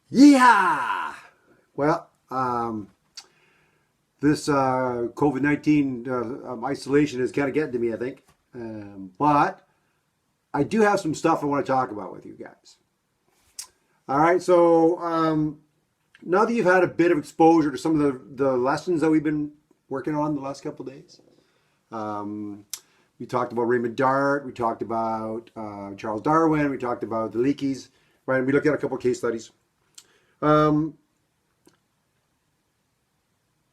Yeah. Well, this COVID-19 isolation is kind of getting to me, I think. But I do have some stuff I want to talk about with you guys. All right. So now that you've had a bit of exposure to some of the lessons that we've been working on the last couple of days, um, we talked about Raymond Dart. We talked about Charles Darwin. We talked about the Leakeys. Right. And we looked at a couple of case studies. Um,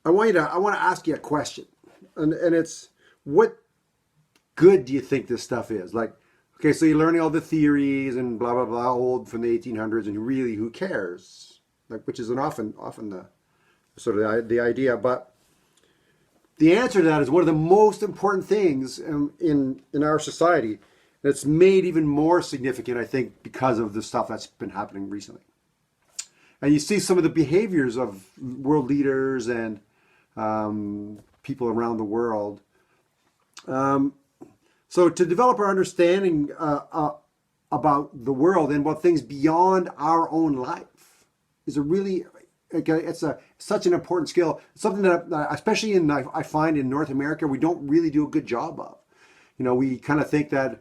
I want to ask you a question, and it's what good do you think this stuff is? Like, okay, so you're learning all the theories and blah blah blah, old from the 1800s, and really, who cares? Like, which is an often the sort of the idea, but the answer to that is one of the most important things in our society. That's made even more significant, I think, because of the stuff that's been happening recently. And you see some of the behaviors of world leaders and people around the world. So to develop our understanding about the world and about things beyond our own life is a really, it's such an important skill. It's something that, especially I find in North America, we don't really do a good job of. You know, we kind of think that,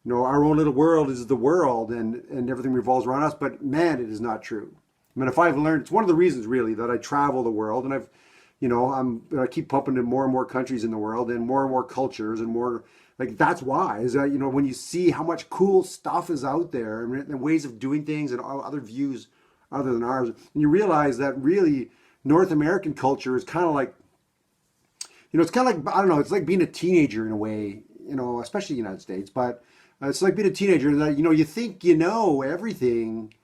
you know, our own little world is the world and everything revolves around us, but man, it is not true. I mean, if I've learned, it's one of the reasons really that I travel the world, and I keep pumping to more and more countries in the world and more cultures and more, like, that's why, is that, you know, when you see how much cool stuff is out there and ways of doing things and other views other than ours, and you realize that really North American culture is kind of like, you know, it's kind of like, I don't know, it's like being a teenager in a way, you know, especially the United States, but it's like being a teenager that, you know, you think you know everything,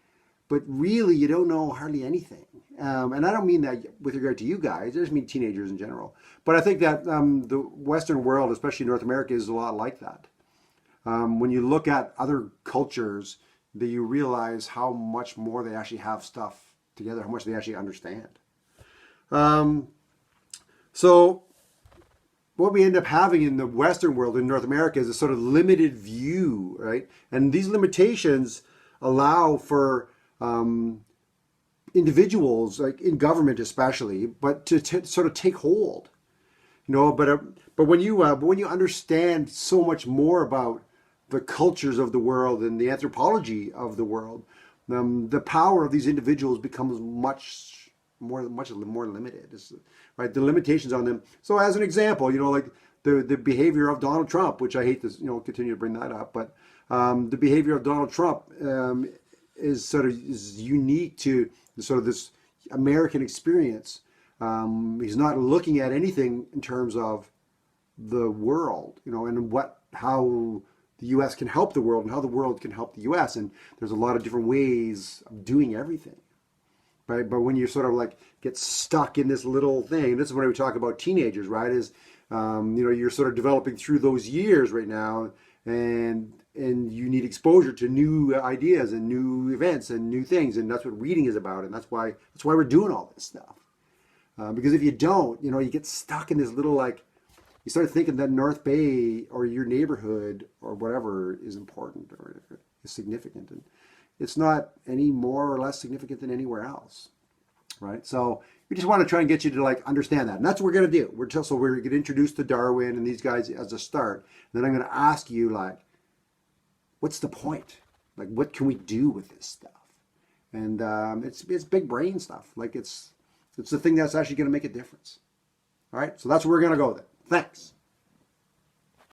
but really you don't know hardly anything. And I don't mean that with regard to you guys, I just mean teenagers in general. But I think that the Western world, especially North America, is a lot like that. When you look at other cultures, that you realize how much more they actually have stuff together, how much they actually understand. So what we end up having in the Western world, in North America, is a sort of limited view, right? And these limitations allow for individuals, like in government especially, but to sort of take hold, you know. But when you understand so much more about the cultures of the world and the anthropology of the world, the power of these individuals becomes much more limited. Right, the limitations on them. So as an example, you know, like the behavior of Donald Trump, which I hate to, you know, continue to bring that up, but the behavior of Donald Trump is unique to sort of this American experience. He's not looking at anything in terms of the world, you know, and how the U.S. can help the world and how the world can help the U.S. And there's a lot of different ways of doing everything. Right? But when you sort of like get stuck in this little thing, this is when we talk about teenagers, right? Is you know, you're sort of developing through those years right now, and you need exposure to new ideas and new events and new things, and that's what reading is about, and that's why we're doing all this stuff. Because if you don't, you know, you get stuck in this little, like, you start thinking that North Bay or your neighborhood or whatever is important or is significant, and it's not any more or less significant than anywhere else, right? So we just want to try and get you to like understand that, and that's what we're going to do. We're going to get introduced to Darwin and these guys as a start, and then I'm going to ask you, like, what's the point? Like, what can we do with this stuff? And it's big brain stuff. Like, it's the thing that's actually going to make a difference. All right, so that's where we're going to go with it. Thanks.